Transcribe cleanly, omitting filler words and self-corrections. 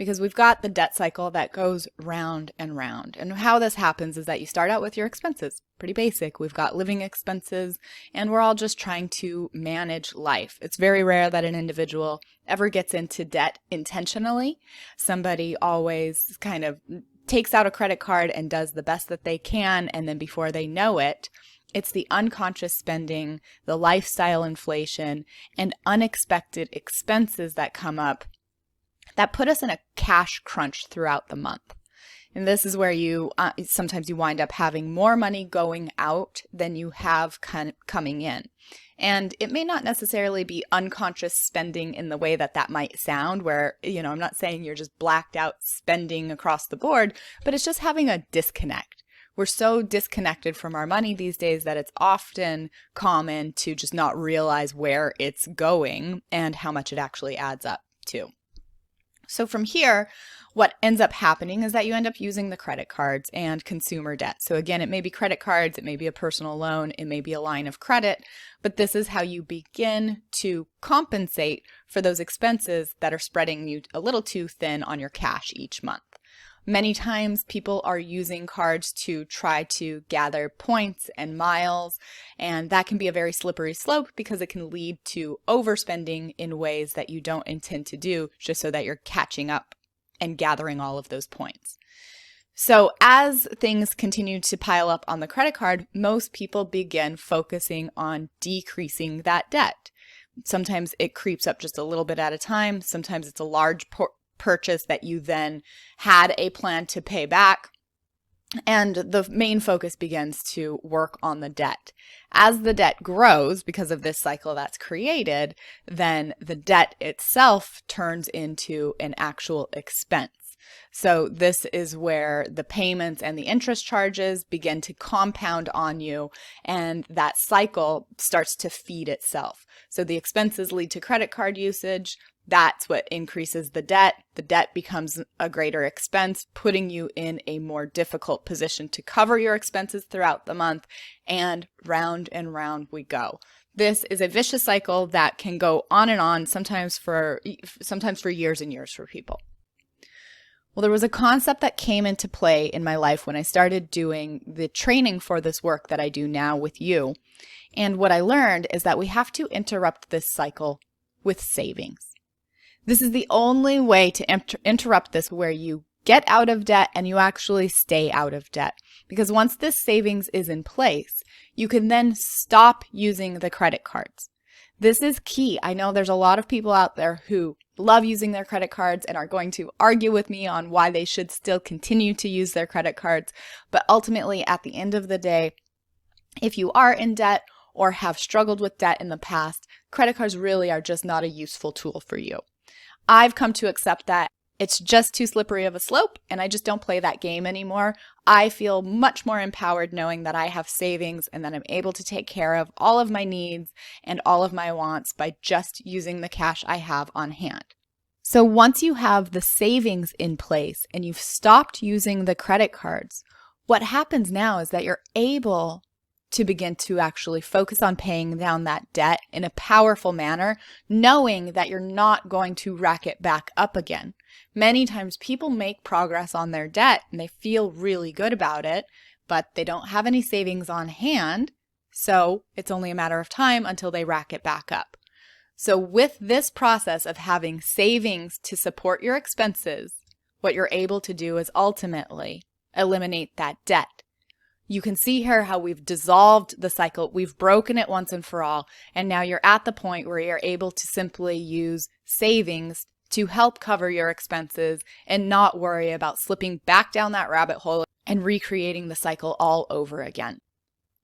because we've got the debt cycle that goes round and round. And how this happens is that you start out with your expenses. Pretty basic. We've got living expenses, and we're all just trying to manage life. It's very rare that an individual ever gets into debt intentionally. Somebody always kind of takes out a credit card and does the best that they can, and then before they know it, it's the unconscious spending, the lifestyle inflation, and unexpected expenses that come up that put us in a cash crunch throughout the month. And this is where sometimes you wind up having more money going out than you have coming in. And it may not necessarily be unconscious spending in the way that might sound, where, I'm not saying you're just blacked out spending across the board, but it's just having a disconnect. We're so disconnected from our money these days that it's often common to just not realize where it's going and how much it actually adds up to. So from here, what ends up happening is that you end up using the credit cards and consumer debt. So again, it may be credit cards, it may be a personal loan, it may be a line of credit, but this is how you begin to compensate for those expenses that are spreading you a little too thin on your cash each month. Many times people are using cards to try to gather points and miles, and that can be a very slippery slope because it can lead to overspending in ways that you don't intend to do, just so that you're catching up and gathering all of those points. So as things continue to pile up on the credit card, most people begin focusing on decreasing that debt. Sometimes it creeps up just a little bit at a time. Sometimes it's a large purchase that you then had a plan to pay back. And the main focus begins to work on the debt. As the debt grows because of this cycle that's created, then the debt itself turns into an actual expense. So this is where the payments and the interest charges begin to compound on you, and that cycle starts to feed itself. So the expenses lead to credit card usage. That's what increases the debt. The debt becomes a greater expense, putting you in a more difficult position to cover your expenses throughout the month, and round we go. This is a vicious cycle that can go on and on, sometimes for years and years for people. Well, there was a concept that came into play in my life when I started doing the training for this work that I do now with you. And what I learned is that we have to interrupt this cycle with savings. This is the only way to interrupt this, where you get out of debt and you actually stay out of debt. Because once this savings is in place, you can then stop using the credit cards. This is key. I know there's a lot of people out there who love using their credit cards and are going to argue with me on why they should still continue to use their credit cards. But ultimately, at the end of the day, if you are in debt or have struggled with debt in the past, credit cards really are just not a useful tool for you. I've come to accept that it's just too slippery of a slope, and I just don't play that game anymore. I feel much more empowered knowing that I have savings and that I'm able to take care of all of my needs and all of my wants by just using the cash I have on hand. So once you have the savings in place and you've stopped using the credit cards, what happens now is that you're able to begin to actually focus on paying down that debt in a powerful manner, knowing that you're not going to rack it back up again. Many times people make progress on their debt and they feel really good about it, but they don't have any savings on hand, so it's only a matter of time until they rack it back up. So with this process of having savings to support your expenses, what you're able to do is ultimately eliminate that debt. You can see here how we've dissolved the cycle, we've broken it once and for all, and now you're at the point where you're able to simply use savings to help cover your expenses and not worry about slipping back down that rabbit hole and recreating the cycle all over again.